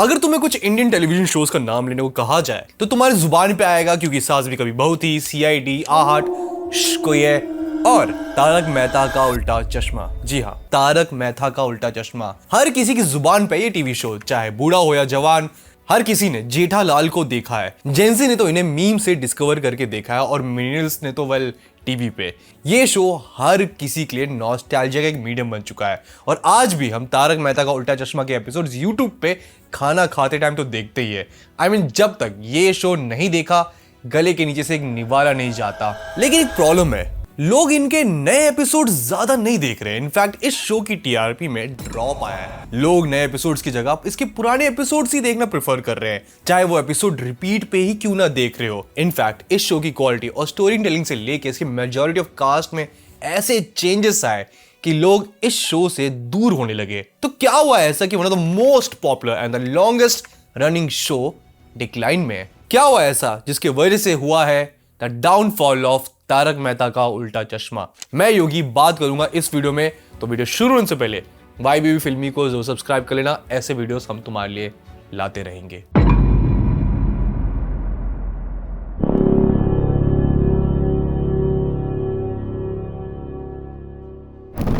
अगर तुम्हें कुछ इंडियन टेलीविजन शोज का नाम लेने को कहा जाए तो तुम्हारी जुबान पे आएगा क्योंकि सास भी कभी बहू थी, सीआईडी, आहट, कोई है और तारक मेहता का उल्टा चश्मा। जी हाँ, तारक मेहता का उल्टा चश्मा हर किसी की जुबान पे ये टीवी शो, चाहे बूढ़ा हो या जवान, हर किसी ने जेठालाल को देखा है। जेंजी ने तो इन्हें मीम से डिस्कवर करके देखा है और मिलेनियल्स ने तो वेल टीवी पे। ये शो हर किसी के लिए नॉस्टैल्जिया का एक मीडियम बन चुका है और आज भी हम तारक मेहता का उल्टा चश्मा के एपिसोड्स यूट्यूब पे खाना खाते टाइम तो देखते ही है। I mean, जब तक ये शो नहीं देखा गले के नीचे से एक निवाला नहीं जाता। लेकिन एक प्रॉब्लम है, लोग इनके नए एपिसोड ज्यादा नहीं देख रहे हैं। इनफैक्ट इस शो की टीआरपी में ड्रॉप आया है। लोग नए एपिसोड्स की जगह इसके पुराने एपिसोड्स ही देखना प्रेफर कर रहे हैं, चाहे वो एपिसोड रिपीट पे ही क्यों ना देख रहे हो। इनफैक्ट इस शो की क्वालिटी और स्टोरी टेलिंग से लेके इसकी मेजॉरिटी ऑफ कास्ट में ऐसे चेंजेस आए कि लोग इस शो से दूर होने लगे। तो क्या हुआ ऐसा कि one of the most popular and the longest running show decline में है? क्या हुआ ऐसा जिसके वजह से हुआ है the downfall of Taarak Mehta Ka Ooltah चश्मा? मैं योगी बात करूंगा इस वीडियो में। तो वीडियो शुरू होने से पहले YBB फिल्मी को जरूर सब्सक्राइब कर लेना, ऐसे वीडियोस हम तुम्हारे लिए लाते रहेंगे।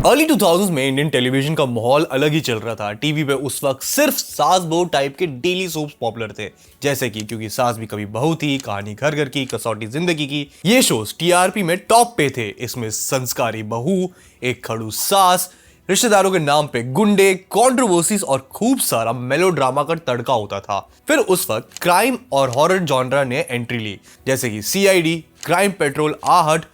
अर्ली 2000s में इंडियन टेलीविजन का माहौल अलग ही चल रहा था। टीवी पे उस वक्त सिर्फ सास बहू टाइप के डेली सोप्स पॉपुलर थे, जैसे कि क्योंकि सास भी कभी बहू थी, कहानी घर घर की, कसौटी जिंदगी की। ये शोज टीआरपी में टॉप पे थे। इसमें संस्कारी बहू, एक खड़ूस सास, रिश्तेदारों के नाम पे गुंडे, कंट्रोवर्सीज और खूब सारा मेलोड्रामा का तड़का होता था। फिर उस वक्त क्राइम और हॉरर जॉनरा ने एंट्री ली, जैसे कि सीआईडी, क्राइम पेट्रोल, आहट,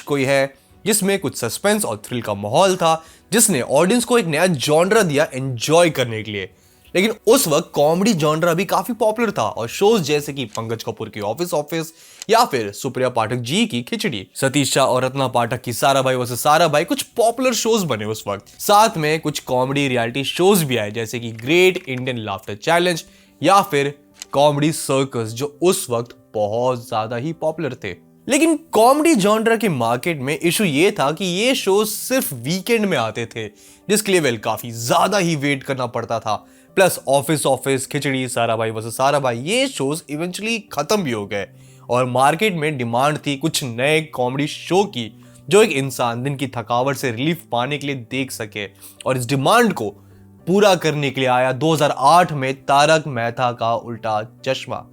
कोई है, जिसमें कुछ सस्पेंस और थ्रिल का माहौल था, जिसने ऑडियंस को एक नया जॉनरा दिया एंजॉय करने के लिए। लेकिन उस वक्त कॉमेडी जॉनरा भी काफी पॉपुलर था और शोज जैसे कि पंकज कपूर की ऑफिस या फिर सुप्रिया पाठक जी की खिचड़ी, सतीश शाह और रत्ना पाठक की सारा भाई वर्सेस सारा भाई कुछ पॉपुलर शोज बने उस वक्त। साथ में कुछ कॉमेडी रियलिटी शोज भी आए, जैसे कि ग्रेट इंडियन लाफ्टर चैलेंज या फिर कॉमेडी सर्कस, जो उस वक्त बहुत ज्यादा ही पॉपुलर थे। लेकिन कॉमेडी जॉनरा के मार्केट में इशू ये था कि ये शोज सिर्फ वीकेंड में आते थे, जिसके लिए वेल काफी ज्यादा ही वेट करना पड़ता था। प्लस ऑफिस, खिचड़ी, सारा भाई वर्सेस सारा भाई, ये शोज इवेंचुअली खत्म भी हो गए और मार्केट में डिमांड थी कुछ नए कॉमेडी शो की, जो एक इंसान दिन की थकावट से रिलीफ पाने के लिए देख सके। और इस डिमांड को पूरा करने के लिए आया 2008 में तारक मेहता का उल्टा चश्मा।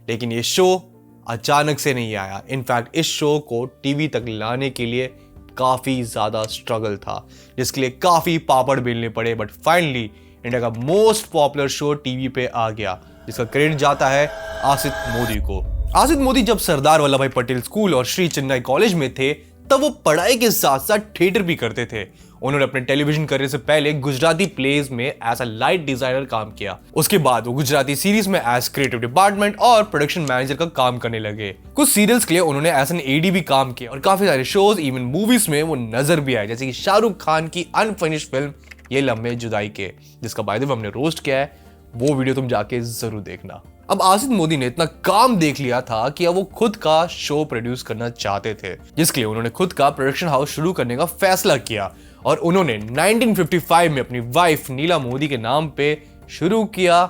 लेकिन ये शो अचानक से नहीं आया। इनफैक्ट इस शो को टीवी तक लाने के लिए काफी ज्यादा स्ट्रगल था, जिसके लिए काफी पापड़ बेलने पड़े। बट फाइनली इंडिया का मोस्ट पॉपुलर शो टीवी पे आ गया, जिसका क्रेडिट जाता है आसित मोदी को। आसित मोदी जब सरदार वल्लभ भाई पटेल स्कूल और श्री चेन्नई कॉलेज में थे, तब वो पढ़ाई के साथ साथ थिएटर भी करते थे। उन्होंने अपने टेलीविजन करियर से पहले गुजराती प्लेज में एज अ लाइट डिजाइनर काम किया। उसके बाद वो गुजराती सीरीज में एज क्रिएटिव डिपार्टमेंट और प्रोडक्शन मैनेजर का काम करने लगे। कुछ सीरियल्स के लिए उन्होंने एज एन एडी भी काम किया और काफी सारे शोज, इवन मूवीज में वो नजर भी आए, जैसे कि शाहरुख खान की अनफिनिश्ड फिल्म ये लम्हे जुदाई के, जिसका बाय द वे हमने रोस्ट किया है। वो वीडियो तुम जाके जरूर देखना। अब आसित मोदी ने इतना काम देख लिया था कि अब वो खुद का शो प्रोड्यूस करना चाहते थे, जिसके लिए उन्होंने खुद का प्रोडक्शन हाउस शुरू करने का फैसला किया और उन्होंने 1955 में अपनी वाइफ नीला मोदी के नाम पे शुरू किया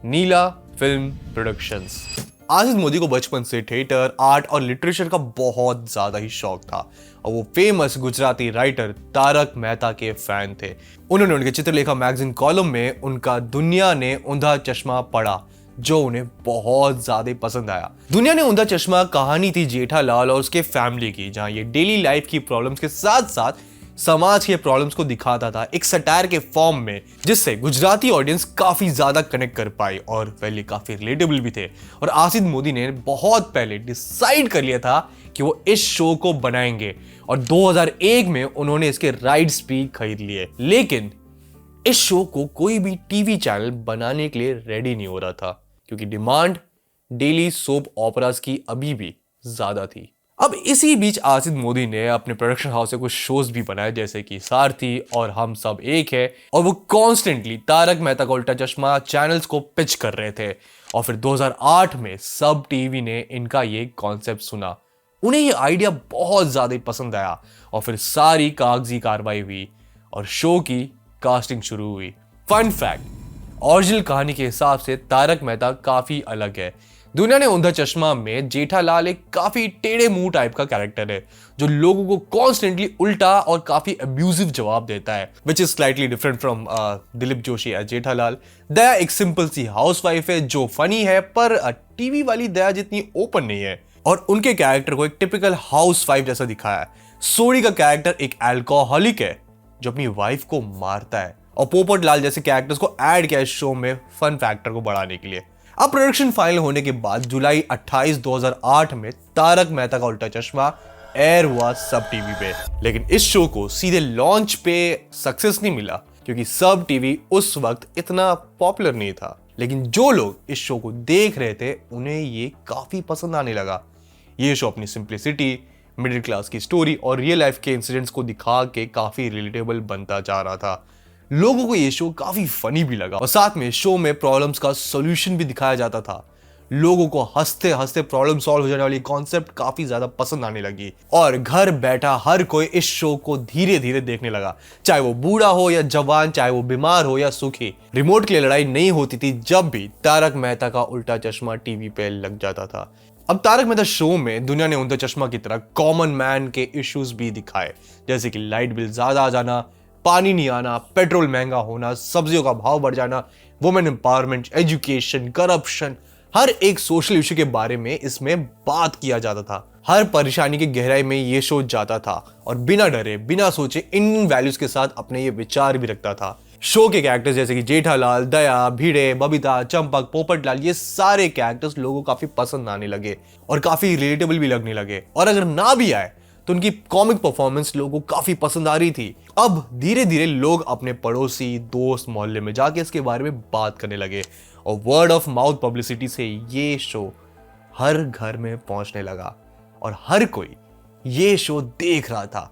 नीला फिल्म प्रोडक्शंस। आसित मोदी को बचपन से थिएटर, आर्ट और लिटरेचर का बहुत ज्यादा ही शौक था और वो फेमस गुजराती राइटर तारक मेहता के फैन थे। उन्होंने उनके चित्रलेखा मैगजीन कॉलम में उनका दुनिया ने ऊंधा चश्मा पढ़ा, जो उन्हें बहुत ज्यादा पसंद आया। दुनिया ने ऊंधा चश्मा कहानी थी जेठालाल और उसके फैमिली की, जहां ये डेली लाइफ की प्रॉब्लम्स के साथ साथ समाज के प्रॉब्लम्स को दिखाता था एक सटायर के फॉर्म में, जिससे गुजराती ऑडियंस काफी ज्यादा कनेक्ट कर पाई और पहले काफी रिलेटेबल भी थे। और आसित मोदी ने बहुत पहले डिसाइड कर लिया था कि वो इस शो को बनाएंगे और 2001 में उन्होंने इसके राइट्स भी खरीद लिए। लेकिन इस शो को कोई भी टीवी चैनल बनाने के लिए रेडी नहीं हो रहा था, क्योंकि डिमांड डेली सोप ऑपरास की अभी भी ज्यादा थी। अब इसी बीच आसित मोदी ने अपने प्रोडक्शन हाउस से कुछ शोज भी बनाए, जैसे कि सारथी और हम सब एक है, और वो कॉन्स्टेंटली तारक मेहता का उल्टा चश्मा चैनल्स को पिच कर रहे थे। और फिर 2008 में सब टीवी ने इनका ये कॉन्सेप्ट सुना, उन्हें ये आइडिया बहुत ज्यादा पसंद आया और फिर सारी कागजी कार्रवाई हुई और शो की कास्टिंग शुरू हुई। फन फैक्ट, ओरिजिनल कहानी के हिसाब से तारक मेहता काफी अलग है। दुनिया ने अंधा चश्मा में जेठालाल एक काफी टेढ़े मुंह टाइप का कैरेक्टर है जो लोगों को कॉन्स्टेंटली उल्टा और काफी अब्यूजिव जवाब देता है, which is slightly different from Dilip Joshi as Jethalal. Daya एक सिंपल सी हाउसवाइफ है जो फनी है, पर टीवी वाली दया जितनी ओपन नहीं है, और उनके कैरेक्टर को एक टिपिकल हाउसवाइफ जैसा दिखाया है। सोडी का कैरेक्टर एक अल्कोहलिक है जो अपनी वाइफ को मारता है, और पोपट लाल जैसे कैरेक्टर्स को ऐड किया इस शो में फन फैक्टर को बढ़ाने के लिए। अब प्रोडक्शन फाइनल होने के बाद जुलाई 28, 2008 में तारक मेहता का उल्टा चश्मा एयर हुआ सब टीवी पे, लेकिन इस शो को सीधे लॉन्च पे सक्सेस नहीं मिला क्योंकि सब टीवी उस वक्त इतना पॉपुलर नहीं था। लेकिन जो लोग इस शो को देख रहे थे उन्हें ये काफी पसंद आने लगा। ये शो अपनी सिंप्लिसिटी, मिडिल क्लास की स्टोरी और रियल लाइफ के इंसिडेंट्स को दिखा के काफी रिलेटेबल बनता जा रहा था। लोगों को ये शो काफी फनी भी लगा, और साथ में शो में प्रॉब्लम्स का सॉल्यूशन भी दिखाया जाता था। लोगों को हंसते हंसते प्रॉब्लम सॉल्व हो जाने वाली कॉन्सेप्ट काफी ज्यादा पसंद आने लगी, और घर बैठा हर कोई इस शो को धीरे धीरे देखने लगा, चाहे वो बूढ़ा हो या जवान, चाहे वो बीमार हो या सुखी। रिमोट के लिए लड़ाई नहीं होती थी जब भी तारक मेहता का उल्टा चश्मा टीवी पे लग जाता था। अब तारक मेहता शो में दुनिया ने उल्टा चश्मा की तरह कॉमन मैन के इश्यूज भी दिखाए, जैसे कि लाइट बिल ज्यादा आ जाना, पानी नहीं आना, पेट्रोल महंगा होना, सब्जियों का भाव बढ़ जाना, वुमेन एम्पावरमेंट, एजुकेशन, करप्शन, हर एक सोशल इश्यू के बारे में इसमें बात किया जाता था। हर परेशानी की गहराई में ये शो जाता था और बिना डरे बिना सोचे इंडियन वैल्यूज के साथ अपने ये विचार भी रखता था। शो के कैरेक्टर्स जैसे कि जेठालाल, दया, भिड़े, बबीता, चंपक, पोपटलाल, ये सारे कैरेक्टर्स लोगों को काफी पसंद आने लगे और काफी रिलेटेबल भी लगने लगे, और अगर ना भी आए तो उनकी कॉमिक परफॉर्मेंस लोगों को काफी पसंद आ रही थी। अब धीरे धीरे लोग अपने पड़ोसी, दोस्त, मोहल्ले में जाके इसके बारे में बात करने लगे, और वर्ड ऑफ माउथ पब्लिसिटी से ये शो हर घर में पहुंचने लगा और हर कोई ये शो देख रहा था।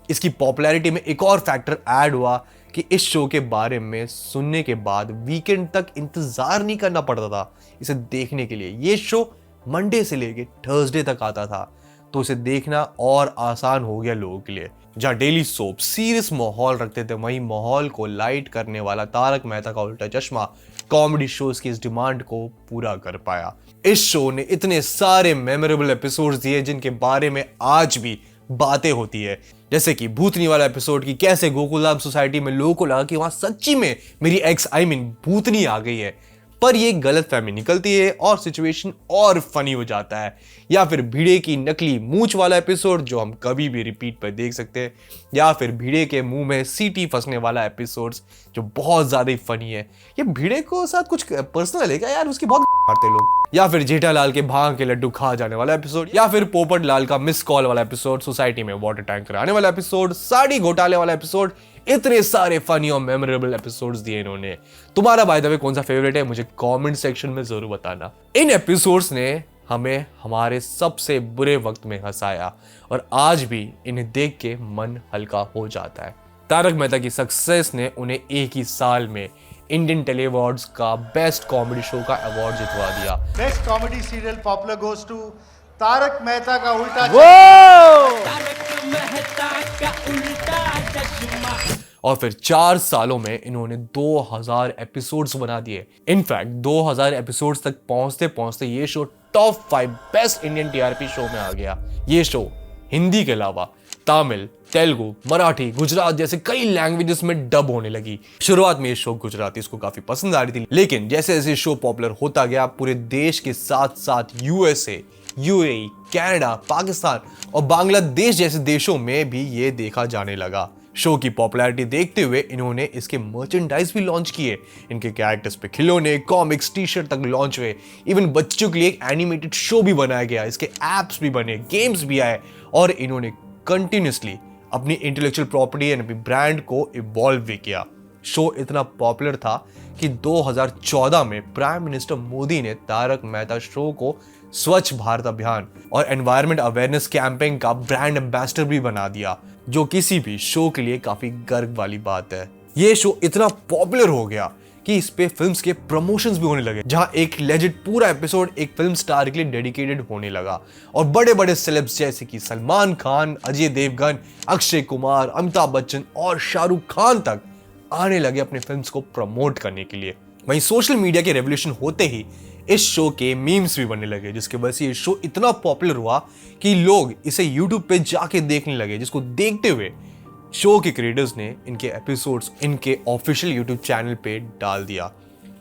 इसकी पॉपुलैरिटी में एक और फैक्टर ऐड हुआ कि इस शो के बारे में सुनने के बाद वीकेंड तक इंतजार नहीं करना पड़ता था इसे देखने के लिए। ये शो मंडे से लेके थर्सडे तक आता था, तो इसे देखना और आसान हो गया लोगों के लिए। जहां डेली सोप सीरियस माहौल रखते थे, वहीं माहौल को लाइट करने वाला तारक मेहता का उल्टा चश्मा कॉमेडी शोज की इस डिमांड को पूरा कर पाया। इस शो ने इतने सारे मेमोरेबल एपिसोड्स दिए जिनके बारे में आज भी बातें होती है, जैसे कि भूतनी वाला एपिसोड की कैसे गोकुलधाम सोसाइटी में लोगों को लगा कि वहां सच्ची में मेरी एक्स भूतनी आ गई है, पर ये गलत फहमी निकलती है और सिचुएशन और फनी हो जाता है। या फिर भिड़े की नकली मूंछ वाला एपिसोड जो हम कभी भी रिपीट पर देख सकते हैं, या फिर भिड़े के मुंह में सीटी फंसने वाला एपिसोड जो बहुत ज्यादा ही फनी है। ये भिड़े को साथ कुछ पर्सनल है क्या यार, उसकी बहुत मारते लोग। या फिर जेठालाल के भांग के लड्डू खा जाने वाला एपिसोड, या फिर पोपट लाल का मिस कॉल वाला एपिसोड, सोसाइटी में वाटर टैंकर आने वाला एपिसोड, साड़ी घोटाले वाला एपिसोड। इतने सारे फनी और मेमोरेबल एपिसोड्स दिए इन्होंने। तुम्हारा बाय द वे कौन सा फेवरेट है मुझे कमेंट सेक्शन में जरूर बताना। इन एपिसोड्स ने हमें हमारे सबसे बुरे वक्त में हंसाया और आज भी इन्हें देख के मन हल्का हो जाता है। तारक मेहता की सक्सेस ने उन्हें एक ही साल में इंडियन टेली अवार्ड्स का बेस्ट कॉमेडी शो का अवार्ड जितवा दिया। Best comedy serial popular goes to Taarak Mehta Ka Ooltah और फिर 4 सालों में इन्होंने 2000 एपिसोड्स बना दिए। इनफैक्ट 2000 एपिसोड्स तक पहुंचते पहुंचते ये show top 5 best Indian TRP show में आ गया। ये शो हिंदी के अलावा तमिल, तेलुगु, मराठी, गुजरात जैसे कई लैंग्वेजेस में डब होने लगी। शुरुआत में ये शो गुजराती इसको काफी पसंद आ रही थी, लेकिन जैसे जैसे शो पॉपुलर होता गया पूरे देश के साथ साथ यूएसए, यूएई, कनाडा, पाकिस्तान और बांग्लादेश जैसे देशों में भी ये देखा जाने लगा। शो की पॉपुलैरिटी देखते हुए इन्होंने इसके मर्चेंडाइज भी लॉन्च किए। इनके कैरेक्टर्स पे खिलौने, कॉमिक्स, टी शर्ट तक लॉन्च हुए। इवन बच्चों के लिए एक एनिमेटेड शो भी बनाया गया, इसके एप्स भी बने, गेम्स भी आए, और इन्होंने कंटिन्यूसली अपनी इंटेलेक्चुअल प्रॉपर्टी एंड अपनी ब्रांड को इवॉल्व भी किया। शो इतना पॉपुलर था कि 2014 में प्राइम मिनिस्टर मोदी ने तारक मेहता शो को स्वच्छ भारत अभियान और एनवायरनमेंट अवेयरनेस कैंपेन का ब्रांड एम्बेसडर भी बना दिया, जो किसी भी शो के लिए काफी गर्व वाली बात है। ये शो इतना पॉपुलर हो गया कि इस पे फिल्म्स के प्रमोशंस भी होने लगे, जहां एक लेजेंड पूरा एपिसोड एक फिल्म स्टार के लिए डेडिकेटेड होने लगा, और बड़े बड़े सेलेब्स जैसे कि सलमान खान, अजय देवगन, अक्षय कुमार, अमिताभ बच्चन और शाहरुख खान तक आने लगे अपने फिल्म्स को प्रमोट करने के लिए। वहीं सोशल मीडिया के रेवोल्यूशन होते ही इस शो के मीम्स भी बनने लगे, जिसकी वजह से ये शो इतना पॉपुलर हुआ कि लोग इसे यूट्यूब पे जाके देखने लगे, जिसको देखते हुए शो के क्रिएटर्स ने इनके एपिसोड्स इनके ऑफिशियल यूट्यूब चैनल पे डाल दिया।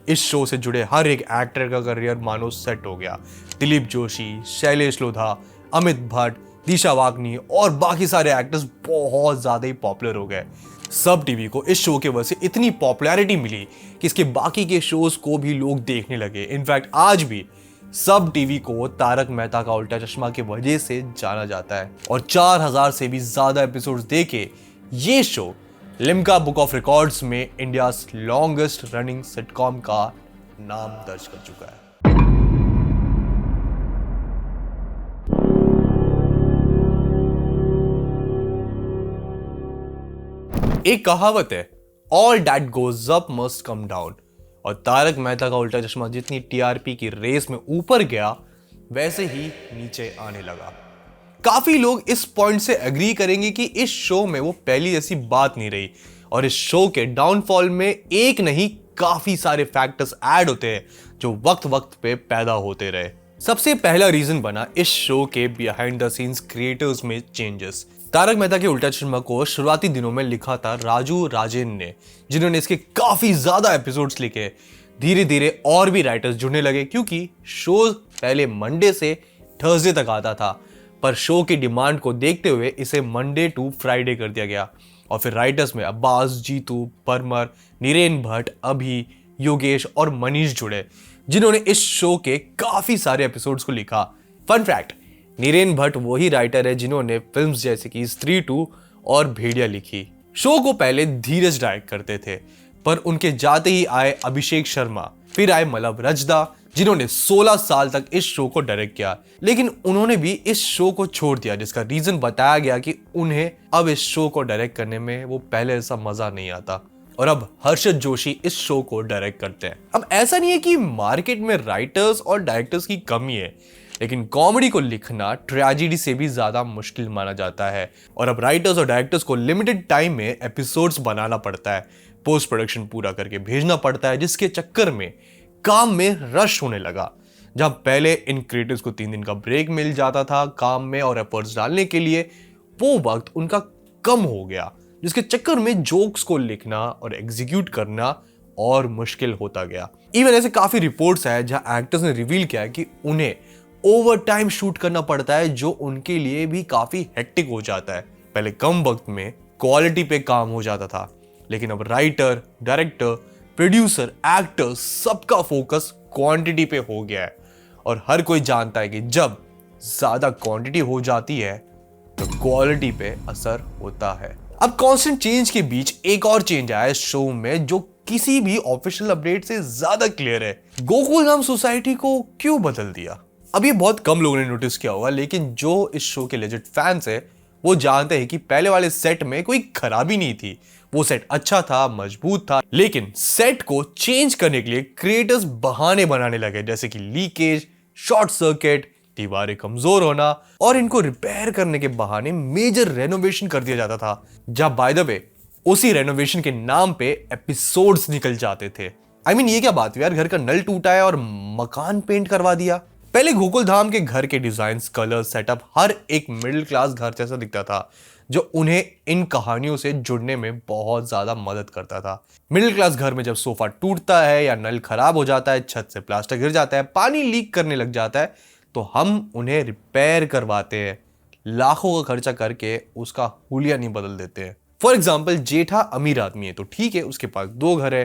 इस शो से जुड़े हर एक एक्टर का करियर मानो सेट हो गया। दिलीप जोशी, शैलेश लोधा, अमित भट्ट, दिशा वागनी और बाकी सारे एक्टर्स बहुत ज्यादा ही पॉपुलर हो गए। सब टीवी को इस शो के वजह से इतनी पॉपुलैरिटी मिली कि इसके बाकी के शोज को भी लोग देखने लगे। इनफैक्ट आज भी सब टीवी को तारक मेहता का उल्टा चश्मा की वजह से जाना जाता है और 4000 से भी ज्यादा एपिसोड्स देके ये show Limca book of records में इंडिया लॉन्गेस्ट रनिंग सिटकॉम का नाम दर्ज कर चुका है। एक कहावत है, all that goes up must come down, और तारक मेहता का उल्टा चश्मा जितनी टीआरपी की रेस में ऊपर गया वैसे ही नीचे आने लगा। काफी लोग इस पॉइंट से एग्री करेंगे कि इस शो में वो पहली जैसी बात नहीं रही और इस शो के डाउनफॉल में एक नहीं काफी सारे फैक्टर्स ऐड होते हैं जो वक्त वक्त पे पैदा होते रहे। सबसे पहला रीजन बना इस शो के बिहाइंड द सीन्स क्रिएटर्स में चेंजेस। तारक मेहता के उल्टा चश्मा को शुरुआती दिनों में लिखा था राजू राजेन ने, जिन्होंने इसके काफी ज्यादा एपिसोड्स लिखे। धीरे धीरे और भी राइटर्स जुड़ने लगे क्योंकि शो पहले मंडे से थर्सडे तक आता था, पर शो की डिमांड को देखते हुए इसे मंडे टू फ्राइडे कर दिया गया। और फिर राइटर्स में अब्बास, जीतू, परमर, नीरेन भट्ट, अभी, योगेश और मनीष जुड़े, जिन्होंने इस शो के काफी सारे एपिसोड्स को लिखा। फन फैक्ट, नीरेन भट्ट वही राइटर है जिन्होंने फिल्म्स जैसे कि स्त्री 2 और भेड़िया लिखी। शो को पहले धीरज डायरेक्ट करते थे, पर उनके जाते ही आए अभिषेक शर्मा, फिर आए मलब रजदा, जिन्होंने 16 साल तक इस शो को डायरेक्ट किया, लेकिन उन्होंने भी इस शो को छोड़ दिया, जिसका रीजन बताया गया कि उन्हें अब इस शो को डायरेक्ट करने में वो पहले ऐसा मजा नहीं आता और अब हर्षद जोशी इस शो को डायरेक्ट करते हैं। अब ऐसा नहीं है कि मार्केट में राइटर्स और डायरेक्टर्स की कमी है, लेकिन कॉमेडी को लिखना ट्रेजेडी से भी ज्यादा मुश्किल माना जाता है और अब राइटर्स और डायरेक्टर्स को लिमिटेड टाइम में एपिसोड्स बनाना पड़ता है, पोस्ट प्रोडक्शन पूरा करके भेजना पड़ता है, जिसके चक्कर में काम में रश होने लगा। जहां पहले इन क्रिएटर्स को 3 दिन का ब्रेक मिल जाता था काम में और एफर्ट्स डालने के लिए, वो वक्त उनका कम हो गया, जिसके चक्कर में जोक्स को लिखना और एग्जीक्यूट करना और मुश्किल होता गया। इवन ऐसे काफी रिपोर्ट्स है जहां एक्टर्स ने रिवील किया है कि उन्हें ओवर टाइम शूट करना पड़ता है, जो उनके लिए भी काफी हेक्टिक हो जाता है। पहले कम वक्त में क्वालिटी पे काम हो जाता था, लेकिन अब राइटर, डायरेक्टर, प्रोड्यूसर, एक्टर सबका फोकस क्वांटिटी पे हो गया है और हर कोई जानता है कि जब ज्यादा क्वांटिटी हो जाती है तो क्वालिटी पे असर होता है। अब कांस्टेंट चेंज के बीच एक और चेंज आया इस शो में जो किसी भी ऑफिशियल अपडेट से ज्यादा क्लियर है। गोकुलधाम सोसाइटी को क्यों बदल दिया? अब ये बहुत कम लोगों ने नोटिस किया होगा, लेकिन जो इस शो के लेजेंड फैंस है वो जानते हैं कि पहले वाले सेट में कोई खराबी नहीं थी। वो सेट अच्छा था, मजबूत था, लेकिन सेट को चेंज करने के लिए क्रिएटर्स बहाने बनाने लगे, जैसे कि लीकेज, शॉर्ट सर्किट, दीवारें कमजोर होना, और इनको रिपेयर करने के बहाने मेजर रेनोवेशन कर दिया जाता था, जहां बाय द वे उसी रेनोवेशन के नाम पे एपिसोड्स निकल जाते थे। I mean, ये क्या बात हुई यार, घर का नल टूटा है और मकान पेंट करवा दिया। पहले गोकुलधाम के घर के डिजाइन, कलर, सेटअप हर एक मिडिल क्लास घर जैसा दिखता था, जो उन्हें इन कहानियों से जुड़ने में बहुत ज्यादा मदद करता था। मिडिल क्लास घर में जब सोफा टूटता है या नल खराब हो जाता है, छत से प्लास्टर गिर जाता है, पानी लीक करने लग जाता है, तो हम उन्हें रिपेयर करवाते हैं, लाखों का खर्चा करके उसका हुलिया नहीं बदल देते हैं। फॉर एग्जाम्पल, जेठा अमीर आदमी है तो ठीक है, उसके पास 2 घर है।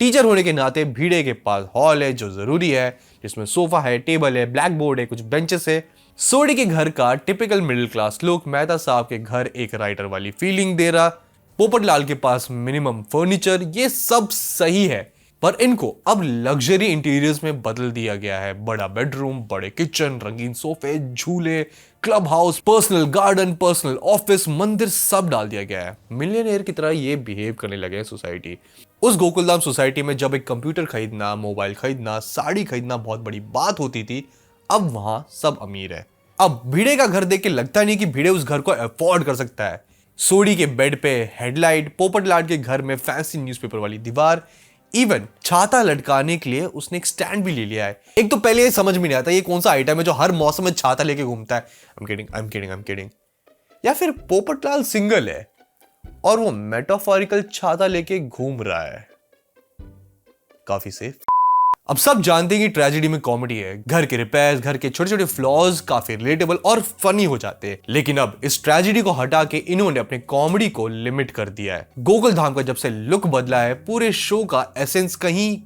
टीचर होने के नाते भिड़े के पास हॉल है जो जरूरी है, जिसमें सोफा है, टेबल है, ब्लैक बोर्ड है, कुछ बेंचेस है। सोडी के घर का typical middle class look, Mehta साहब के घर एक राइटर वाली फीलिंग दे रहा, पोपटलाल के पास मिनिमम फर्नीचर, ये सब सही है, पर इनको अब लग्जरी इंटीरियर्स में बदल दिया गया है। बड़ा बेडरूम, बड़े किचन, रंगीन सोफे, झूले, club house, personal garden, personal office, मंदिर, सब डाल दिया गया है। मिलियनेयर की तरह ये बिहेव करने लगे हैं सोसाइटी। उस गोकुलधाम सोसाइटी में जब एक कंप्यूटर खरीदना, मोबाइल खरीदना, साड़ी खरीदना बहुत बड़ी बात होती थी, अब वहां सब अमीर है। अब भिड़े का घर देख के लगता नहीं कि भिड़े उस घर को अफोर्ड कर सकता है। सोडी के बेड पे हेडलाइट, पोपटलाल के घर में फैंसी न्यूज़पेपर वाली दीवार, इवन छाता लटकाने के लिए उसने एक स्टैंड भी ले लिया है। एक तो पहले ये समझ में नहीं आता ये कौन सा आइटम है जो हर मौसम में छाता लेके घूमता है। I'm kidding। या फिर पोपटलाल सिंगल है और वो मेटाफोरिकल छाता लेके घूम रहा है। काफी सेफ। अब सब जानते हैं कि ट्रेजेडी में कॉमेडी है, घर के रिपेयर्स, घर के छोटे छोटे फ्लॉज काफी रिलेटेबल और फनी हो जाते हैं। लेकिन अब इस ट्रेजेडी को हटा के इन्होंने अपने कॉमेडी को लिमिट कर दिया है। गोकुल धाम का जब से लुक बदला है, पूरे शो का एसेंस कहीं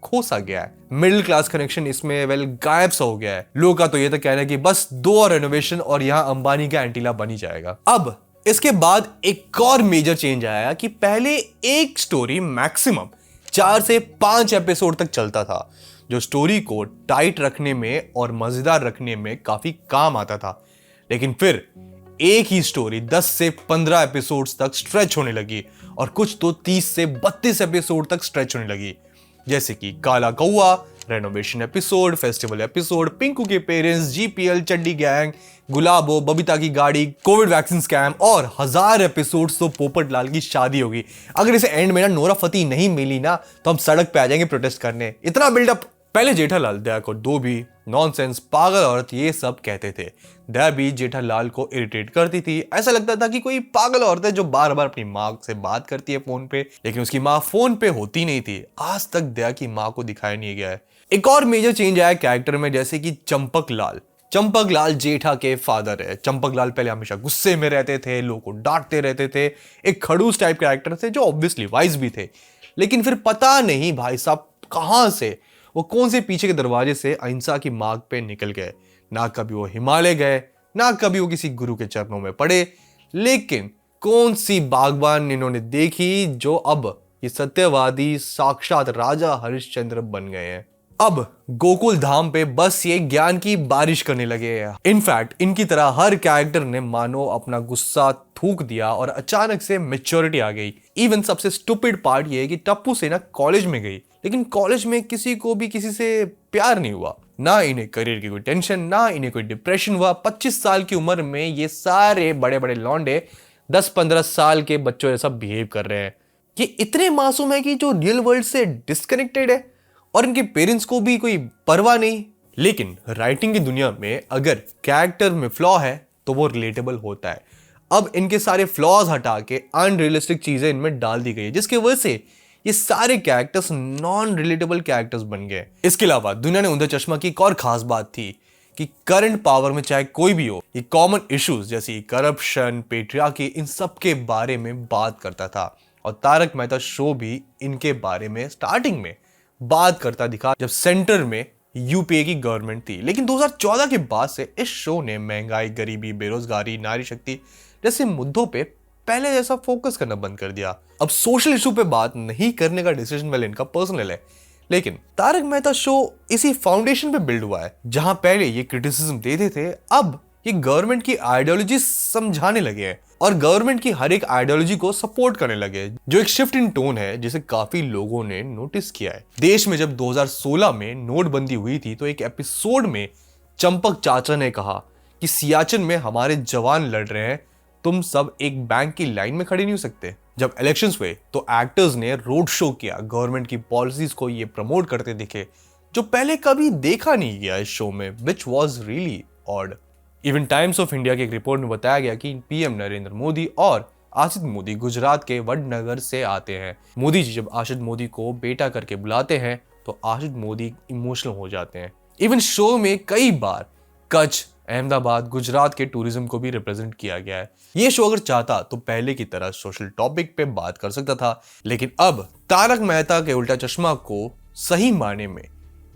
खो सा गया है। मिडिल क्लास कनेक्शन इसमें गायब सा हो गया है। लोगों का तो ये तो कहना है कि बस 2 और रेनोवेशन और यहां अंबानी का एंटीला बनी जाएगा। अब इसके बाद एक और मेजर चेंज आया कि पहले एक स्टोरी मैक्सिमम 4 से 5 एपिसोड तक चलता था, जो स्टोरी को टाइट रखने में और मजेदार रखने में काफी काम आता था। लेकिन फिर एक ही स्टोरी 10 से 15 एपिसोड्स तक स्ट्रेच होने लगी और कुछ तो 30 से 32 एपिसोड तक स्ट्रेच होने लगी, जैसे कि काला कौआ, renovation episode, festival episode, Pinku के पेरेंट्स, जीपीएल, चड्डी गैंग, गुलाबो, बबीता की गाड़ी, कोविड वैक्सीन स्कैम और 1000 एपिसोड्स तो पोपटलाल की शादी होगी। अगर इसे एंड में ना नोरा फतेही नहीं मिली ना तो हम सड़क पे आ जाएंगे प्रोटेस्ट करने। इतना बिल्डअप। पहले जेठालाल दया को धोबी, नॉनसेंस, पागल औरत ये सब कहते थे। दया भी जेठालाल को इरिटेट करती थी। ऐसा लगता था कि कोई पागल औरत है जो बार बार अपनी माँ से बात करती है फोन पे, लेकिन उसकी माँ फोन पे होती नहीं थी। आज तक दया की माँ को दिखाया नहीं गया है। एक और मेजर चेंज आया कैरेक्टर में, जैसे कि चंपक लाल जेठा के फादर है। चंपक लाल पहले हमेशा गुस्से में रहते थे, लोगों को डांटते रहते थे, एक खड़ूस टाइप कैरेक्टर थे जो ऑब्वियसली वाइज भी थे। लेकिन फिर पता नहीं भाई साहब कहां से वो कौन से पीछे के दरवाजे से अहिंसा की मार्ग पे निकल गए। ना कभी वो हिमालय गए, ना कभी वो किसी गुरु के चरणों में पड़े, लेकिन कौन सी बागबान इन्होंने देखी जो अब ये सत्यवादी साक्षात राजा हरिश्चंद्र बन गए हैं। अब गोकुल धाम पे बस ये ज्ञान की बारिश करने लगे हैं। इनफैक्ट इनकी तरह हर कैरेक्टर ने मानो अपना गुस्सा थूक दिया और अचानक से मैच्योरिटी आ गई। इवन सबसे स्टूपिड पार्ट ये है कि टप्पू सेना कॉलेज में गई, लेकिन कॉलेज में किसी को भी किसी से प्यार नहीं हुआ। ना इन्हें करियर की कोई टेंशन, ना इन्हें कोई डिप्रेशन हुआ। 25 साल की उम्र में ये सारे बड़े बड़े लौंडे 10-15 साल के बच्चों जैसा बिहेव कर रहे हैं। ये इतने मासूम है कि जो रियल वर्ल्ड से डिस्कनेक्टेड है और इनके पेरेंट्स को भी कोई परवाह नहीं। लेकिन राइटिंग की दुनिया में अगर कैरेक्टर में फ्लॉ है तो वो रिलेटेबल होता है। अब इनके सारे फ्लॉज हटा के अनरियलिस्टिक चीजें इनमें डाल दी गई है, जिसकी वजह से ये सारे कैरेक्टर्स नॉन रिलेटेबल कैरेक्टर्स बन गए। इसके अलावा दुनिया ने उंधा चश्मा की एक और खास बात थी कि करंट पावर में चाहे कोई भी हो, ये कॉमन इश्यूज जैसे करप्शन, पेट्रियार्की, इन सब के बारे में बात करता था। और तारक मेहता शो भी इनके बारे में स्टार्टिंग में बात करता दिखा जब सेंटर में यूपीए की गवर्नमेंट थी। लेकिन 2014 के बाद से इस शो ने महंगाई, गरीबी, बेरोजगारी, नारी शक्ति जैसे मुद्दों पे पहले जैसा फोकस करना बंद कर दिया। अब सोशल इशू पे बात नहीं करने का डिसीजन वेल इनका पर्सनल है, लेकिन तारक मेहता शो इसी फाउंडेशन पे बिल्ड हुआ है। जहां पहले ये क्रिटिसिज्म देते थे, अब ये गवर्नमेंट की आइडियोलॉजी समझाने लगे हैं और गवर्नमेंट की हर एक आइडियोलॉजी को सपोर्ट करने लगे, जो एक शिफ्ट इन टोन है जिसे काफी लोगों ने नोटिस किया है। देश में जब 2016 में नोटबंदी हुई थी तो एक एपिसोड में चंपक चाचा ने कहा कि सियाचिन में हमारे जवान लड़ रहे हैं, तुम सब एक बैंक की लाइन में खड़े नहीं हो सकते। जब इलेक्शंस हुए तो एक्टर्स ने रोड शो किया, गवर्नमेंट की पॉलिसीज को ये प्रमोट करते दिखे, जो पहले कभी देखा नहीं गया इस शो में, which was really odd. Even times of India की एक रिपोर्ट में बताया गया कि पीएम नरेंद्र मोदी और आशित मोदी गुजरात के वडनगर से आते हैं। मोदी जी जब आशित मोदी को बेटा करके बुलाते हैं तो आशित मोदी इमोशनल हो जाते हैं। इवन शो में कई बार कच्छ, अहमदाबाद, गुजरात के टूरिज्म को भी रिप्रेजेंट किया गया है। ये शो अगर चाहता तो पहले की तरह सोशल टॉपिक पे बात कर सकता था, लेकिन अब तारक मेहता के उल्टा चश्मा को सही मायने में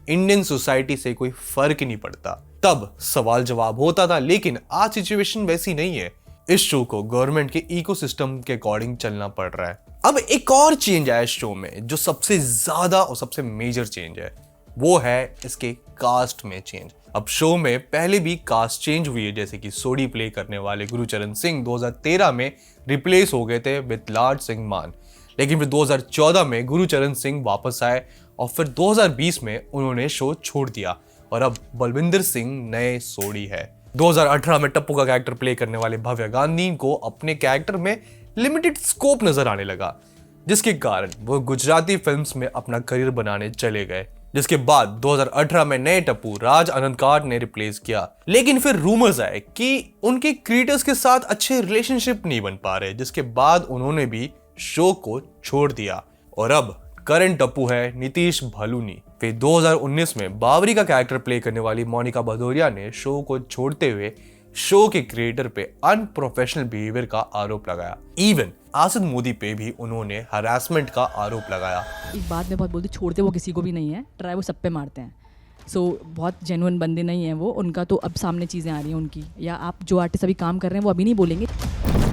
इंडियन सोसाइटी से कोई फर्क नहीं पड़ता। तब सवाल जवाब होता था, लेकिन आज सिचुएशन वैसी नहीं है। इस शो को गवर्नमेंट के इकोसिस्टम के अकॉर्डिंग चलना पड़ रहा है। अब एक और चेंज आया इस शो में जो सबसे ज्यादा और सबसे मेजर चेंज है, वो है इसके कास्ट में चेंज। अब शो में पहले भी कास्ट चेंज हुई है, जैसे कि सोडी प्ले करने वाले गुरुचरण सिंह 2013 में रिप्लेस हो गए थे विद लाड सिंह मान, लेकिन फिर 2014 में गुरुचरण सिंह वापस आए और फिर 2020 में उन्होंने शो छोड़ दिया और अब बलविंदर सिंह नए सोडी है। 2018 में टप्पू का कैरेक्टर प्ले करने वाले भव्या गांधी को अपने कैरेक्टर में लिमिटेड स्कोप नजर आने लगा। जिसके कारण वो गुजराती फिल्म्स में अपना करियर बनाने चले गए, जिसके बाद 2018 में नए टप्पू राज अनंतकाट ने रिप्लेस किया। लेकिन फिर रूमर्स आए कि उनके क्रिएटर्स के साथ अच्छे रिलेशनशिप नहीं बन पा रहे, जिसके बाद उन्होंने भी शो को छोड़ दिया और अब करंट टप्पू है नीतीश भालूनी। फिर 2019 में बावरी का कैरेक्टर प्ले करने वाली मोनिका भदौरिया ने शो को छोड़ते हुए शो के क्रिएटर पे अनप्रोफेशनल बिहेवियर का आरोप लगाया। इवन आसिद मोदी पे भी उन्होंने हरासमेंट का आरोप लगाया। एक बात मैं बहुत बोलती, छोड़ते वो किसी को भी नहीं है, ट्राई वो सब पे मारते हैं। बहुत जेन्युइन बंदे नहीं है वो, उनका तो अब सामने चीज़ें आ रही हैं उनकी, या आप जो आर्टिस्ट अभी काम कर रहे हैं वो अभी नहीं बोलेंगे।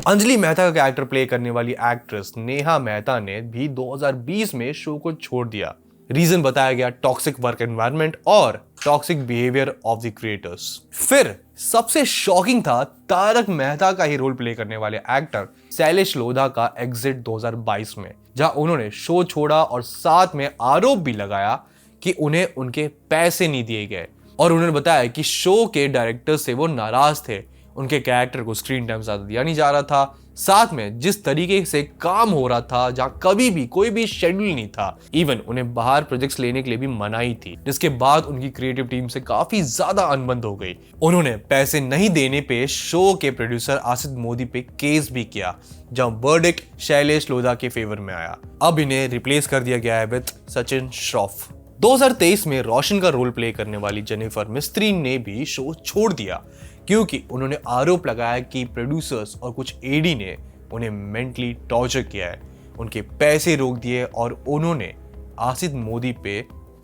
अंजलि मेहता का कैरेक्टर प्ले करने वाली एक्ट्रेस नेहा मेहता ने भी 2020 में शो को छोड़ दिया। रीजन बताया गया टॉक्सिक वर्क एनवायरनमेंट और toxic behaviour of the creators. फिर सबसे शॉकिंग था तारक मेहता का ही रोल प्ले करने वाले एक्टर शैलेश लोधा का एग्जिट 2022 में, जहां उन्होंने शो छोड़ा और साथ में आरोप भी लगाया कि उन्हें उनके पैसे नहीं दिए गए। और उन्होंने बताया कि शो के डायरेक्टर से वो नाराज थे, उनके कैरेक्टर को स्क्रीन टाइम ज्यादा दिया नहीं जा रहा था, साथ में जिस तरीके से काम हो रहा था जहां कभी भी कोई भी शेड्यूल नहीं था, इवन उन्हें बाहर प्रोजेक्ट्स लेने के लिए भी मनाही थी, जिसके बाद उनकी क्रिएटिव टीम से काफी ज्यादा अनबन हो गई। उन्होंने पैसे नहीं देने पे शो के प्रोड्यूसर आसिद मोदी पे केस भी किया, जहां वर्डिक्ट शैलेश लोधा के फेवर में आया। अब इन्हें रिप्लेस कर दिया गया है विद सचिन श्रॉफ। 2023 में रोशन का रोल प्ले करने वाली जेनिफर मिस्त्री ने भी शो छोड़ दिया क्योंकि उन्होंने आरोप लगाया कि प्रोड्यूसर्स और कुछ एडी ने उन्हें मेंटली टॉर्चर किया है, उनके पैसे रोक दिए और उन्होंने आसिद मोदी पे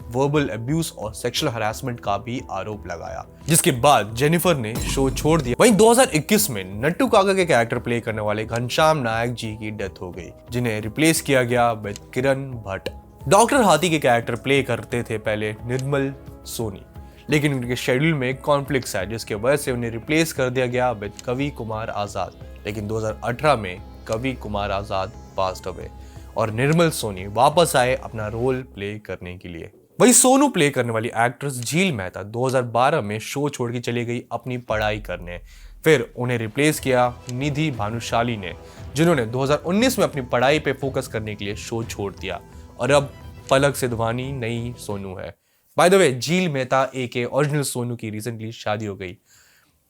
वर्बल अब्यूज और सेक्सुअल हरासमेंट का भी आरोप लगाया, जिसके बाद जेनिफर ने शो छोड़ दिया। वहीं 2021 में नट्टू काका के कैरेक्टर प्ले करने वाले घनश्याम नायक जी की डेथ हो गई, जिन्हें रिप्लेस किया गया विद किरण भट्ट। डॉक्टर हाथी के कैरेक्टर प्ले करते थे पहले निर्मल सोनी, लेकिन उनके शेड्यूल में कॉन्फ्लिक्ट्स है, जिसके वजह से उन्हें रिप्लेस कर दिया गया विद कवि कुमार आजाद। लेकिन 2018 में कवि कुमार आजाद पास्ड अवे और निर्मल सोनी वापस आए अपना रोल प्ले करने के लिए। वही सोनू प्ले करने वाली एक्ट्रेस झील मेहता 2012 में शो छोड़ के चली गई अपनी पढ़ाई करने। फिर उन्हें रिप्लेस किया निधि भानुशाली ने, जिन्होंने 2019 में अपनी पढ़ाई पे फोकस करने के लिए शो छोड़ दिया और अब पलक सिद्धवानी नई सोनू है। बाय द वे, झील मेहता एके ओरिजिनल सोनू की रिसेंटली शादी हो गई।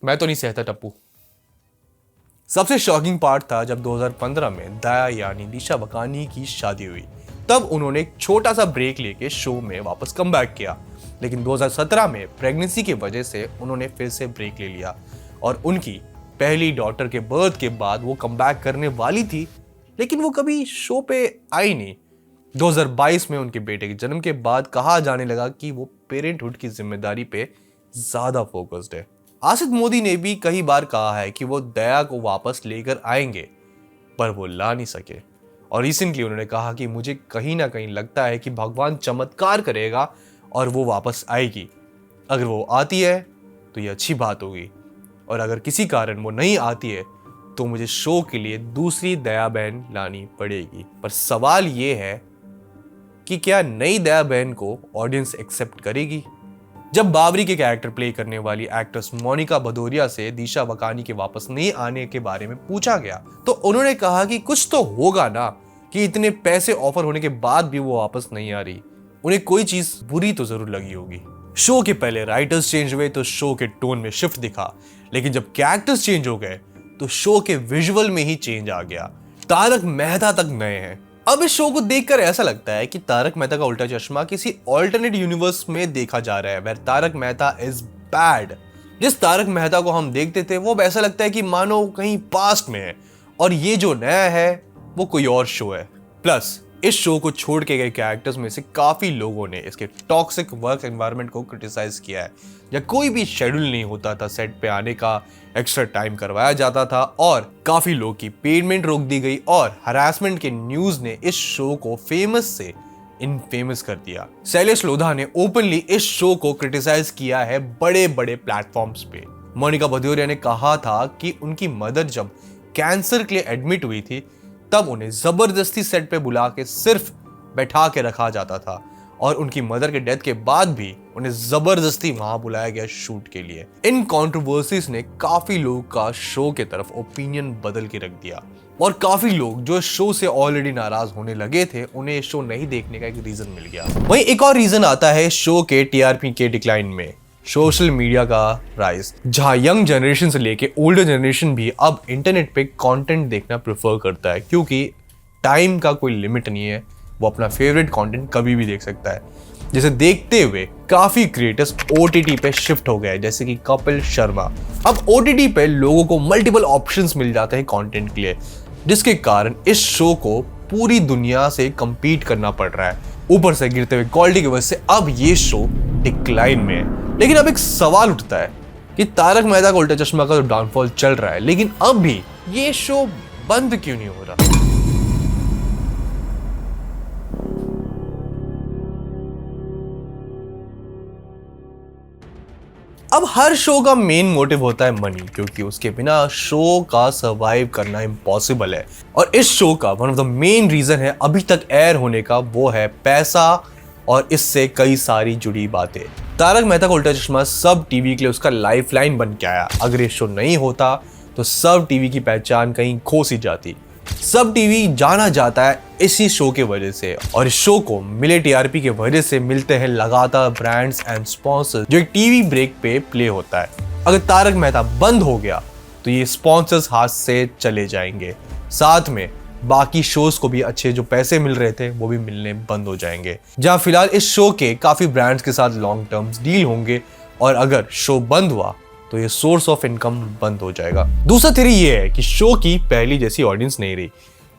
मैं तो नहीं सहता टप्पू। सबसे शॉकिंग पार्ट था जब 2015 में दया यानी दिशा वकानी की शादी हुई, तब उन्होंने एक छोटा सा ब्रेक लेके शो में वापस कम बैक किया। लेकिन 2017 में प्रेगनेंसी की वजह से उन्होंने फिर से ब्रेक ले लिया और उनकी पहली डॉटर के बर्थ के बाद वो कम बैक करने वाली थी, लेकिन वो कभी शो पे आई नहीं। 2022 में उनके बेटे के जन्म के बाद कहा जाने लगा कि वो पेरेंटहुड की जिम्मेदारी पे ज्यादा फोकस्ड है। आसिद मोदी ने भी कई बार कहा है कि वो दया को वापस लेकर आएंगे, पर वो ला नहीं सके। और रिसेंटली उन्होंने कहा कि मुझे कहीं ना कहीं लगता है कि भगवान चमत्कार करेगा और वो वापस आएगी। अगर वो आती है तो ये अच्छी बात होगी, और अगर किसी कारण वो नहीं आती है तो मुझे शो के लिए दूसरी दया बहन लानी पड़ेगी। पर सवाल ये है कि क्या नई दया बहन को ऑडियंस एक्सेप्ट करेगी? जब बावरी के कैरेक्टर प्ले करने वाली एक्ट्रेस मोनिका भदौरिया से दिशा वकानी के वापस नहीं आने के बारे में पूछा गया तो उन्होंने कहा कि कुछ तो होगा ना, कि इतने पैसे ऑफर होने के बाद भी वो वापस नहीं आ रही, उन्हें कोई चीज बुरी तो जरूर लगी होगी। शो के पहले राइटर्स चेंज हुए तो शो के टोन में शिफ्ट दिखा, लेकिन जब कैरेक्टर्स चेंज हो गए तो शो के विजुअल में ही चेंज आ गया। तारक मेहता तक नए हैं। अब इस शो को देखकर ऐसा लगता है कि तारक मेहता का उल्टा चश्मा किसी ऑल्टरनेट यूनिवर्स में देखा जा रहा है, where Taarak Mehta is bad. जिस तारक मेहता को हम देखते थे वो ऐसा लगता है कि मानो कहीं पास्ट में है, और ये जो नया है वो कोई और शो है। प्लस इस शो को छोड़ के गए कैरेक्टर्स में से काफी लोगों ने इसके टॉक्सिक वर्क एनवायरनमेंट को क्रिटिसाइज किया है, या कोई भी शेड्यूल नहीं होता था सेट पे आने का, एक्स्ट्रा टाइम करवाया जाता था और काफी लोग की पेमेंट रोक दी गई, और हरासमेंट के न्यूज ने इस शो को फेमस से इनफेमस कर दिया। शैलेश लोधा ने ओपनली इस शो को क्रिटिसाइज किया है बड़े बड़े प्लेटफॉर्म्स पे। मोनिका भदौरिया ने कहा था कि उनकी मदर जब कैंसर के लिए एडमिट हुई थी तब उन्हें जबरदस्ती सेट पे बुला के सिर्फ बैठा के रखा जाता था, और उनकी मदर के डेथ के बाद भी उन्हें जबरदस्ती वहां बुलाया गया शूट के लिए। इन कंट्रोवर्सीज ने काफी लोगों का शो के तरफ ओपिनियन बदल के रख दिया। और काफी लोग जो इस शो से ऑलरेडी नाराज होने लगे थे, उन्हें शो नहीं देखने का एक रीजन मिल गया। वहीं एक और रीजन आता है शो के टीआरपी के डिक्लाइन में, सोशल मीडिया का राइज, जहां यंग जनरेशन से लेके ओल्डर जनरेशन भी अब इंटरनेट पे कंटेंट देखना प्रेफर करता है, क्योंकि टाइम का कोई लिमिट नहीं है, वो अपना फेवरेट कंटेंट कभी भी देख सकता है। जिसे देखते हुए काफी क्रिएटर्स ओटीटी पे शिफ्ट हो गए, जैसे कि कपिल शर्मा। अब ओटीटी पे लोगों को मल्टीपल ऑप्शंस मिल जाते हैं कंटेंट के लिए, जिसके कारण इस शो को पूरी दुनिया से compete करना पड़ रहा है। ऊपर से गिरते हुए क्वालिटी की वजह से अब ये शो डिक्लाइन में है। लेकिन अब एक सवाल उठता है कि तारक मेहता का उल्टा चश्मा का जो डाउनफॉल चल रहा है, लेकिन अब भी ये शो बंद क्यों नहीं हो रहा? अब हर शो का मेन मोटिव होता है मनी, क्योंकि उसके बिना शो का सरवाइव करना इम्पॉसिबल है। और इस शो का one of the main reason है अभी तक एयर होने का, वो है पैसा और इससे कई सारी जुड़ी बातें। तारक मेहता का उल्टा चश्मा सब टीवी के लिए उसका लाइफलाइन बन के आया। अगर ये शो नहीं होता तो सब टीवी की पहचान कहीं खो सी जाती। सब टीवी जाना जाता है इसी शो के वजह से, और इस शो को मिले टीआरपी के वजह से मिलते हैं लगातार ब्रांड्स एंड स्पॉन्सर्स जो एक टीवी ब्रेक पे प्ले होता है। अगर तारक मेहता बंद हो गया तो ये स्पॉन्सर्स हाथ से चले जाएंगे, साथ में बाकी शोज को भी अच्छे जो पैसे मिल रहे थे वो भी मिलने बंद हो जाएंगे। जहां फिलहाल इस शो के काफी ब्रांड्स के साथ लॉन्ग टर्म्स डील होंगे, और अगर शो बंद हुआ तो ये सोर्स ऑफ इनकम बंद हो जाएगा। दूसरा थ्योरी ये है कि शो की पहली जैसी ऑडियंस नहीं रही।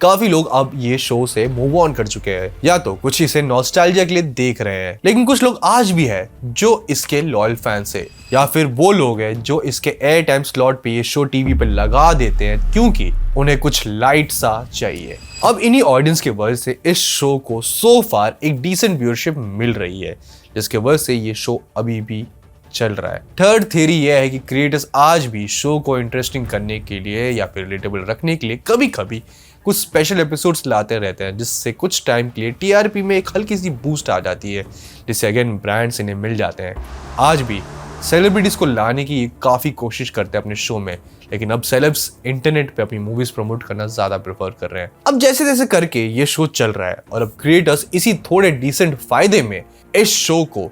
काफी लोग अब ये शो से मूव ऑन कर चुके हैं, या तो कुछ इसे नॉस्टैल्जिया के लिए देख रहे हैं, लेकिन कुछ लोग आज भी है जो इसके लॉयल फैंस है, या फिर वो लोग हैं जो इसके एयर टाइम स्लॉट पे ये शो टीवी पे लगा देते हैं क्योंकि उन्हें कुछ लाइट सा चाहिए। अब इन्हीं ऑडियंस के वजह से इस शो को सो फार एक डिसेंट व्यूअरशिप मिल रही है, जिसके वजह से ये शो अभी भी चल रहा है। थर्ड थ्योरी यह है कि क्रिएटर्स आज भी शो को इंटरेस्टिंग करने के लिए या फिर रिलेटेबल रखने के लिए कभी कभी कुछ स्पेशल एपिसोड्स लाते रहते हैं, जिससे कुछ टाइम के लिए टीआरपी में एक हल्की सी बूस्ट आ जाती है, जिससे अगेन ब्रांड्स इन्हें मिल जाते हैं। आज भी सेलिब्रिटीज को लाने की काफ़ी कोशिश करते हैं अपने शो में, लेकिन अब सेलेब्स इंटरनेट पे अपनी मूवीज प्रमोट करना ज़्यादा प्रेफर कर रहे हैं। अब जैसे जैसे करके ये शो चल रहा है, और अब क्रिएटर्स इसी थोड़े डिसेंट फायदे में इस शो को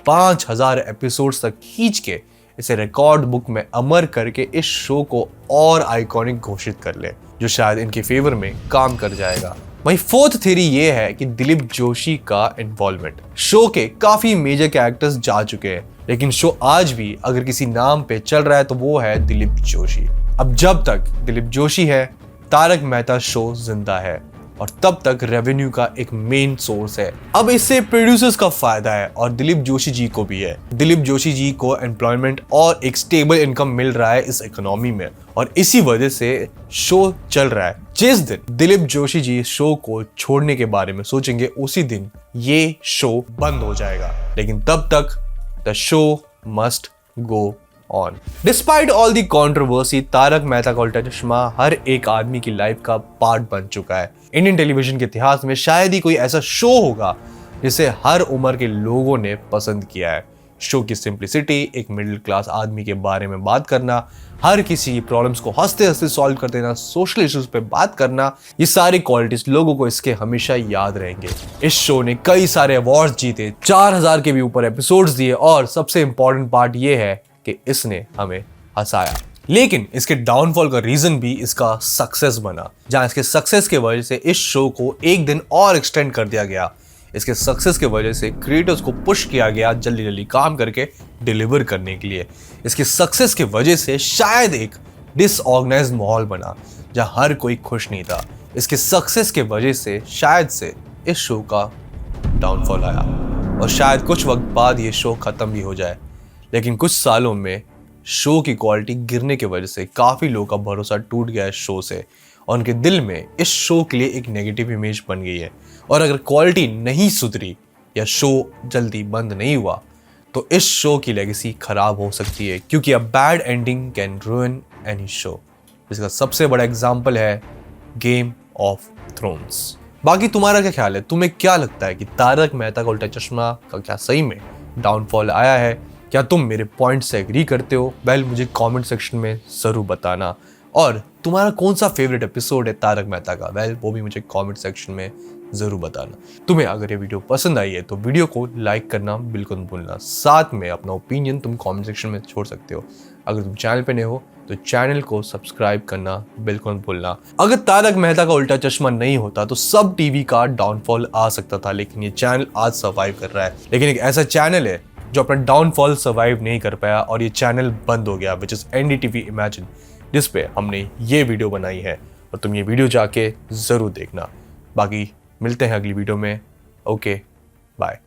5000 एपिसोड्स तक खींच के इसे रिकॉर्ड बुक में अमर करके इस शो को और आइकॉनिक घोषित कर ले, जो शायद इनके फेवर में काम कर जाएगा। वहीं फोर्थ थ्योरी ये है कि दिलीप जोशी का इन्वॉल्वमेंट। शो के काफी मेजर कैरेक्टर्स जा चुके हैं, लेकिन शो आज भी अगर किसी नाम पे चल रहा है तो वो है दिलीप जोशी। अब जब तक दिलीप जोशी है, तारक मेहता शो जिंदा है, और तब तक रेवेन्यू का एक मेन सोर्स है। अब इससे प्रोड्यूसर्स का फायदा है और दिलीप जोशी जी को भी है। दिलीप जोशी जी को एम्प्लॉयमेंट और एक स्टेबल इनकम मिल रहा है इस इकोनॉमी में, और इसी वजह से शो चल रहा है। जिस दिन दिलीप जोशी जी शो को छोड़ने के बारे में सोचेंगे, उसी दिन ये शो बंद हो जाएगा। लेकिन तब तक the show must go on. Despite all the controversy, Taarak Mehta Ka Ooltah चश्मा हर एक आदमी की लाइफ का पार्ट बन चुका है। इंडियन टेलीविजन के इतिहास में शायद ही कोई ऐसा शो होगा जिसे हर उम्र के लोगों ने पसंद किया है। शो की सिंप्लिसिटी, एक मिडिल क्लास आदमी के बारे में बात करना, हर किसी की प्रॉब्लम्स को हंसते हंसते सॉल्व कर देना, सोशल इश्यूज पे बात करना, ये सारी क्वालिटीज लोगों को इसके हमेशा याद रहेंगे। इस शो ने कई सारे अवार्ड्स जीते, 4000 के भी ऊपर एपिसोड्स दिए, और सबसे इंपॉर्टेंट पार्ट ये है कि इसने हमें हंसाया। लेकिन इसके डाउनफॉल का रीजन भी इसका सक्सेस बना, जहां इसके सक्सेस के वजह से इस शो को एक दिन और एक्सटेंड कर दिया गया। इसके सक्सेस के वजह से क्रिएटर्स को पुश किया गया जल्दी जल्दी काम करके डिलीवर करने के लिए। इसके सक्सेस के वजह से शायद एक डिसऑर्गेनाइज्ड माहौल बना जहां हर कोई खुश नहीं था। इसके सक्सेस के वजह से शायद से इस शो का डाउनफॉल आया, और शायद कुछ वक्त बाद ये शो खत्म भी हो जाए। लेकिन कुछ सालों में शो की क्वालिटी गिरने की वजह से काफ़ी लोगों का भरोसा टूट गया है शो से, और उनके दिल में इस शो के लिए एक नेगेटिव इमेज बन गई है। और अगर क्वालिटी नहीं सुधरी या शो जल्दी बंद नहीं हुआ तो इस शो की लेगेसी खराब हो सकती है, क्योंकि a bad ending can रूइन any show. इसका सबसे बड़ा एग्जाम्पल है गेम ऑफ थ्रोन्स। बाकी तुम्हारा क्या ख्याल है? तुम्हें क्या लगता है कि तारक मेहता का उल्टा चश्मा का क्या सही में डाउनफॉल आया है? क्या तुम मेरे पॉइंट से एग्री करते हो? वेल, मुझे कमेंट सेक्शन में ज़रूर बताना। और तुम्हारा कौन सा फेवरेट एपिसोड है तारक मेहता का, वेल वो भी मुझे कमेंट सेक्शन में ज़रूर बताना। तुम्हें अगर ये वीडियो पसंद आई है तो वीडियो को लाइक करना बिल्कुल मत भूलना, साथ में अपना ओपिनियन तुम कमेंट सेक्शन में छोड़ सकते हो। अगर तुम चैनल पे नए हो तो चैनल को सब्सक्राइब करना बिल्कुल मत भूलना। अगर तारक मेहता का उल्टा चश्मा नहीं होता तो सब टीवी का डाउनफॉल आ सकता था, लेकिन ये चैनल आज सर्वाइव कर रहा है। लेकिन एक ऐसा चैनल है जो अपना डाउनफॉल सर्वाइव नहीं कर पाया और ये चैनल बंद हो गया, विच इज़ NDTV इमेजिन, जिस पे हमने ये वीडियो बनाई है और तुम ये वीडियो जाके ज़रूर देखना। बाकी मिलते हैं अगली वीडियो में। Okay, bye.